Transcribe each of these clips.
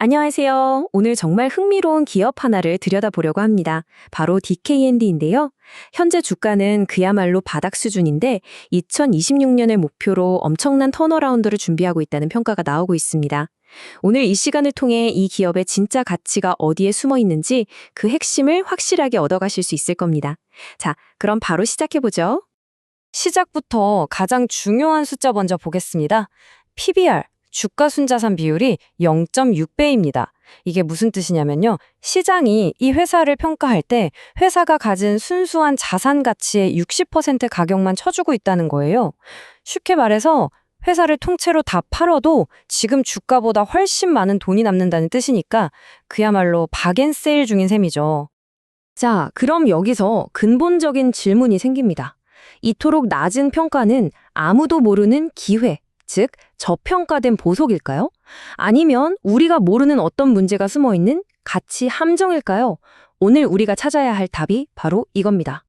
안녕하세요. 오늘 정말 흥미로운 기업 하나를 들여다보려고 합니다. 바로 DKND인데요. 현재 주가는 그야말로 바닥 수준인데 2026년을 목표로 엄청난 턴어라운드를 준비하고 있다는 평가가 나오고 있습니다. 오늘 이 시간을 통해 이 기업의 진짜 가치가 어디에 숨어 있는지 그 핵심을 확실하게 얻어가실 수 있을 겁니다. 자, 그럼 바로 시작해보죠. 시작부터 가장 중요한 숫자 먼저 보겠습니다. PBR. 주가 순자산 비율이 0.6배입니다. 이게 무슨 뜻이냐면요. 시장이 이 회사를 평가할 때 회사가 가진 순수한 자산 가치의 60% 가격만 쳐주고 있다는 거예요. 쉽게 말해서 회사를 통째로 다 팔아도 지금 주가보다 훨씬 많은 돈이 남는다는 뜻이니까 그야말로 박앤세일 중인 셈이죠. 자, 그럼 여기서 근본적인 질문이 생깁니다. 이토록 낮은 평가는 아무도 모르는 기회, 즉 저평가된 보석일까요? 아니면 우리가 모르는 어떤 문제가 숨어있는 가치 함정일까요? 오늘 우리가 찾아야 할 답이 바로 이겁니다.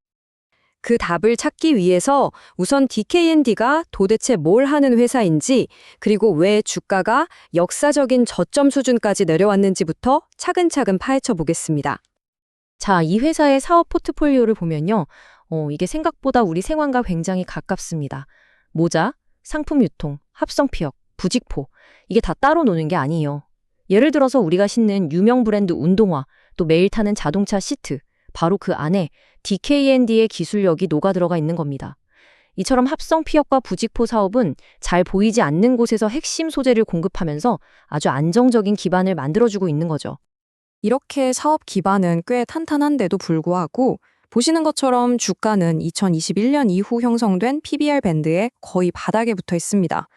그 답을 찾기 위해서 우선 DKND가 도대체 뭘 하는 회사인지, 그리고 왜 주가가 역사적인 저점 수준까지 내려왔는지부터 차근차근 파헤쳐 보겠습니다. 자, 이 회사의 사업 포트폴리오를 보면요. 이게 생각보다 우리 생활과 굉장히 가깝습니다. 모자, 상품 유통, 합성 피혁, 부직포, 이게 다 따로 노는 게 아니에요. 예를 들어서 우리가 신는 유명 브랜드 운동화, 또 매일 타는 자동차 시트, 바로 그 안에 DKND의 기술력이 녹아들어가 있는 겁니다. 이처럼 합성 피혁과 부직포 사업은 잘 보이지 않는 곳에서 핵심 소재를 공급하면서 아주 안정적인 기반을 만들어주고 있는 거죠. 이렇게 사업 기반은 꽤 탄탄한데도 불구하고 보시는 것처럼 주가는 2021년 이후 형성된 PBR 밴드에 거의 바닥에 붙어 있습니다.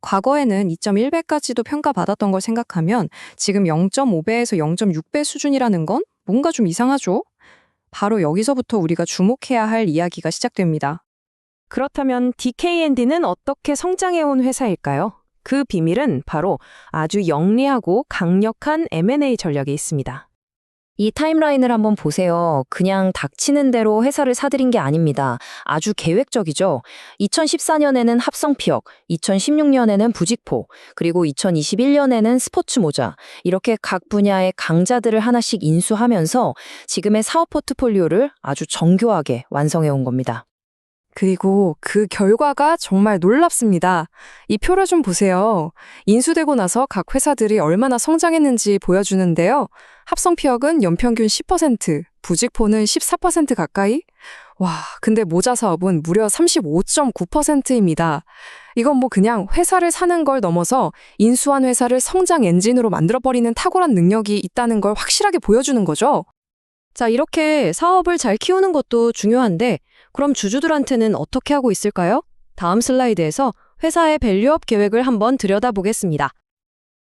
과거에는 2.1배까지도 평가받았던 걸 생각하면 지금 0.5배에서 0.6배 수준이라는 건 뭔가 좀 이상하죠? 바로 여기서부터 우리가 주목해야 할 이야기가 시작됩니다. 그렇다면 DKND는 어떻게 성장해온 회사일까요? 그 비밀은 바로 아주 영리하고 강력한 M&A 전략에 있습니다. 이 타임라인을 한번 보세요. 그냥 닥치는 대로 회사를 사들인 게 아닙니다. 아주 계획적이죠. 2014년에는 합성피혁, 2016년에는 부직포, 그리고 2021년에는 스포츠 모자, 이렇게 각 분야의 강자들을 하나씩 인수하면서 지금의 사업 포트폴리오를 아주 정교하게 완성해 온 겁니다. 그리고 그 결과가 정말 놀랍습니다. 이 표를 좀 보세요. 인수되고 나서 각 회사들이 얼마나 성장했는지 보여주는데요. 합성피혁은 연평균 10%, 부직포는 14% 가까이? 와, 근데 모자 사업은 무려 35.9%입니다. 이건 뭐 그냥 회사를 사는 걸 넘어서 인수한 회사를 성장 엔진으로 만들어버리는 탁월한 능력이 있다는 걸 확실하게 보여주는 거죠. 자, 이렇게 사업을 잘 키우는 것도 중요한데 그럼 주주들한테는 어떻게 하고 있을까요? 다음 슬라이드에서 회사의 밸류업 계획을 한번 들여다보겠습니다.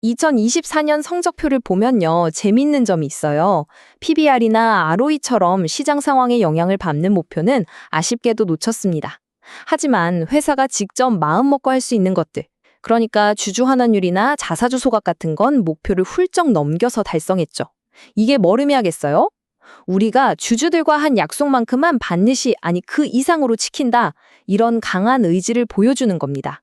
2024년 성적표를 보면요. 재밌는 점이 있어요. PBR이나 ROE처럼 시장 상황에 영향을 받는 목표는 아쉽게도 놓쳤습니다. 하지만 회사가 직접 마음먹고 할 수 있는 것들, 그러니까 주주 환원율이나 자사주 소각 같은 건 목표를 훌쩍 넘겨서 달성했죠. 이게 뭘 의미하겠어요? 우리가 주주들과 한 약속만큼만 반드시, 아니 그 이상으로 지킨다. 이런 강한 의지를 보여주는 겁니다.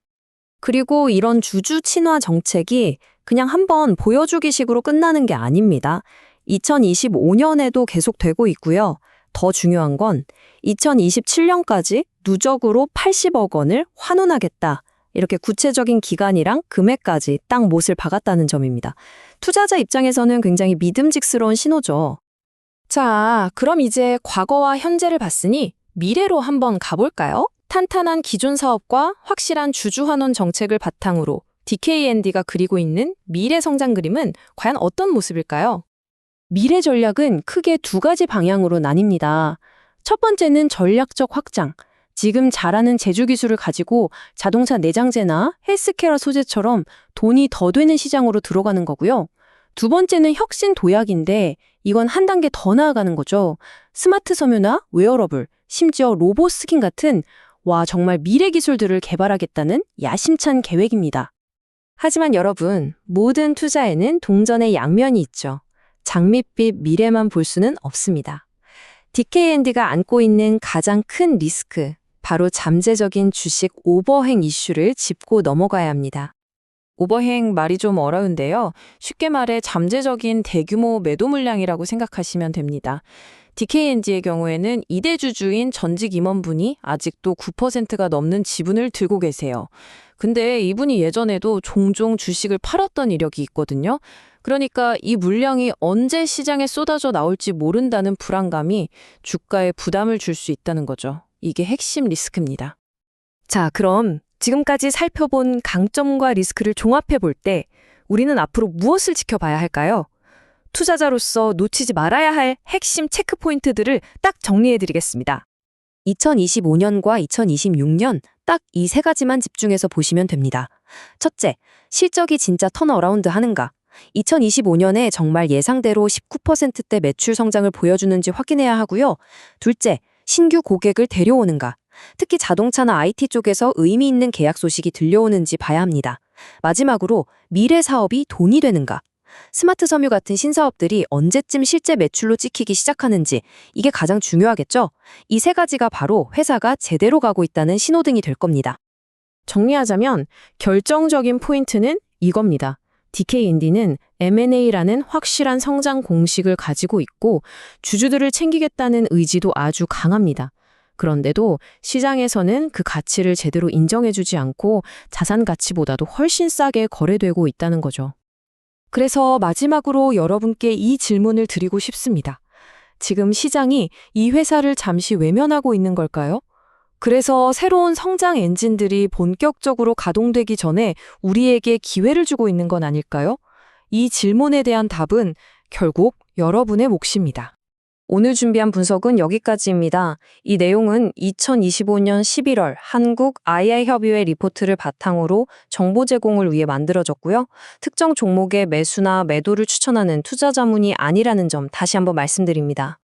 그리고 이런 주주 친화 정책이 그냥 한번 보여주기식으로 끝나는 게 아닙니다. 2025년에도 계속되고 있고요. 더 중요한 건 2027년까지 누적으로 80억 원을 환원하겠다. 이렇게 구체적인 기간이랑 금액까지 딱 못을 박았다는 점입니다. 투자자 입장에서는 굉장히 믿음직스러운 신호죠. 자, 그럼 이제 과거와 현재를 봤으니 미래로 한번 가볼까요? 탄탄한 기존 사업과 확실한 주주 환원 정책을 바탕으로 DKND가 그리고 있는 미래 성장 그림은 과연 어떤 모습일까요? 미래 전략은 크게 두 가지 방향으로 나뉩니다. 첫 번째는 전략적 확장. 지금 잘하는 제조 기술을 가지고 자동차 내장재나 헬스케어 소재처럼 돈이 더 되는 시장으로 들어가는 거고요. 두 번째는 혁신 도약인데 이건 한 단계 더 나아가는 거죠. 스마트 섬유나 웨어러블, 심지어 로봇 스킨 같은 정말 미래 기술들을 개발하겠다는 야심찬 계획입니다. 하지만 여러분, 모든 투자에는 동전의 양면이 있죠. 장밋빛 미래만 볼 수는 없습니다. DKND가 안고 있는 가장 큰 리스크, 바로 잠재적인 주식 오버행 이슈를 짚고 넘어가야 합니다. 오버행 말이 좀 어려운데요. 쉽게 말해 잠재적인 대규모 매도 물량이라고 생각하시면 됩니다. DKNG의 경우에는 이대 주주인 전직 임원분이 아직도 9%가 넘는 지분을 들고 계세요. 근데 이분이 예전에도 종종 주식을 팔았던 이력이 있거든요. 그러니까 이 물량이 언제 시장에 쏟아져 나올지 모른다는 불안감이 주가에 부담을 줄 수 있다는 거죠. 이게 핵심 리스크입니다. 자, 그럼 지금까지 살펴본 강점과 리스크를 종합해 볼 때 우리는 앞으로 무엇을 지켜봐야 할까요? 투자자로서 놓치지 말아야 할 핵심 체크 포인트들을 딱 정리해 드리겠습니다. 2025년과 2026년 딱 이 세 가지만 집중해서 보시면 됩니다. 첫째, 실적이 진짜 턴어라운드 하는가? 2025년에 정말 예상대로 19%대 매출 성장을 보여주는지 확인해야 하고요. 둘째, 신규 고객을 데려오는가? 특히 자동차나 IT 쪽에서 의미 있는 계약 소식이 들려오는지 봐야 합니다. 마지막으로 미래 사업이 돈이 되는가? 스마트 섬유 같은 신사업들이 언제쯤 실제 매출로 찍히기 시작하는지 이게 가장 중요하겠죠? 이 세 가지가 바로 회사가 제대로 가고 있다는 신호등이 될 겁니다. 정리하자면 결정적인 포인트는 이겁니다. DKND는 M&A라는 확실한 성장 공식을 가지고 있고 주주들을 챙기겠다는 의지도 아주 강합니다. 그런데도 시장에서는 그 가치를 제대로 인정해주지 않고 자산 가치보다도 훨씬 싸게 거래되고 있다는 거죠. 그래서 마지막으로 여러분께 이 질문을 드리고 싶습니다. 지금 시장이 이 회사를 잠시 외면하고 있는 걸까요? 그래서 새로운 성장 엔진들이 본격적으로 가동되기 전에 우리에게 기회를 주고 있는 건 아닐까요? 이 질문에 대한 답은 결국 여러분의 몫입니다. 오늘 준비한 분석은 여기까지입니다. 이 내용은 2025년 11월 한국 II협의회 리포트를 바탕으로 정보 제공을 위해 만들어졌고요. 특정 종목의 매수나 매도를 추천하는 투자 자문이 아니라는 점 다시 한번 말씀드립니다.